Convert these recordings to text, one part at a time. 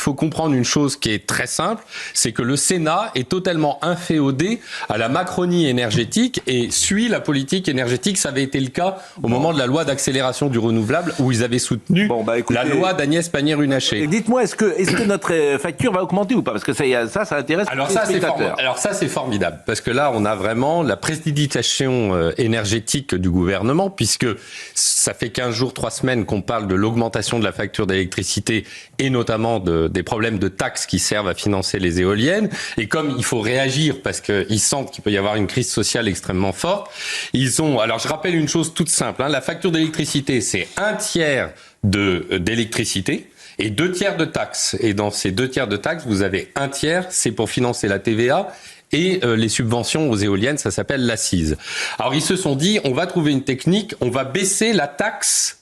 faut comprendre une chose qui est très simple, c'est que le Sénat est totalement inféodé à la Macronie énergétique et suit la politique énergétique. Ça avait été le cas au moment de la loi d'accélération du renouvelable où ils avaient soutenu la loi d'Agnès Pannier-Runacher. Dites-moi, est-ce que notre facture va augmenter ou pas? Parce que ça intéresse les spectateurs. Alors ça, c'est formidable. Parce que là, on a vraiment la précipitation énergétique du gouvernement, puisque ça fait 15 jours, 3 semaines qu'on parle de l'augmentation de la facture d'électricité et notamment des problèmes de taxes qui servent à financer les éoliennes. Et comme il faut réagir parce qu'ils sentent qu'il peut y avoir une crise sociale extrêmement forte, alors je rappelle une chose toute simple, la facture d'électricité, c'est 1/3 d'électricité et 2/3 de taxes. Et dans ces 2/3 de taxes, vous avez 1/3, c'est pour financer la TVA et les subventions aux éoliennes, ça s'appelle l'accise. Alors ils se sont dit, on va trouver une technique, on va baisser la taxe,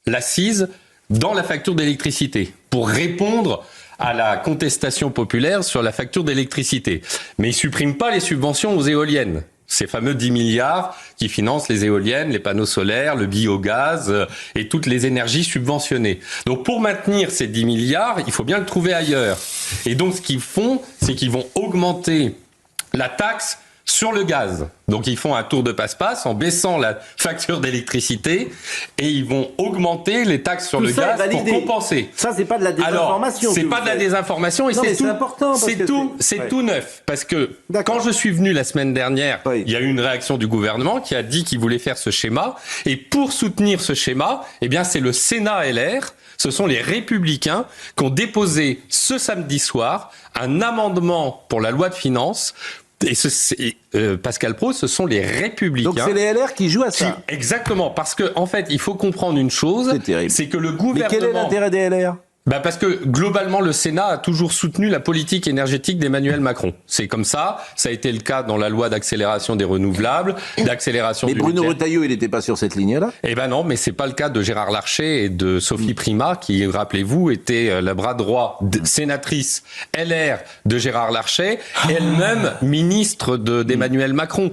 l'accise, dans la facture d'électricité pour répondre à la contestation populaire sur la facture d'électricité. Mais ils suppriment pas les subventions aux éoliennes. Ces fameux 10 milliards qui financent les éoliennes, les panneaux solaires, le biogaz et toutes les énergies subventionnées. Donc pour maintenir ces 10 milliards, il faut bien le trouver ailleurs. Et donc ce qu'ils font, c'est qu'ils vont augmenter la taxe sur le gaz. Donc ils font un tour de passe-passe en baissant la facture d'électricité et ils vont augmenter les taxes sur le gaz pour compenser. Ça, c'est pas de la désinformation. Alors, c'est pas de la désinformation et c'est important. C'est tout neuf. Parce que quand je suis venu la semaine dernière, il y a eu une réaction du gouvernement qui a dit qu'il voulait faire ce schéma. Et pour soutenir ce schéma, eh bien, c'est le Sénat LR. Ce sont les Républicains qui ont déposé ce samedi soir un amendement pour la loi de finances. Et Pascal Praud, ce sont les Républicains. Donc c'est les LR qui jouent à ça. Exactement, parce que en fait, il faut comprendre une chose, c'est que le gouvernement. Mais quel est l'intérêt des LR ? Parce que globalement, le Sénat a toujours soutenu la politique énergétique d'Emmanuel Macron. C'est comme ça. Ça a été le cas dans la loi d'accélération des renouvelables, d'accélération du nucléaire. Mais Bruno Retailleau, il n'était pas sur cette ligne-là. Eh ben non, mais c'est pas le cas de Gérard Larcher et de Sophie Primas, qui, rappelez-vous, était la bras droit sénatrice LR de Gérard Larcher, elle-même ministre d'Emmanuel Macron.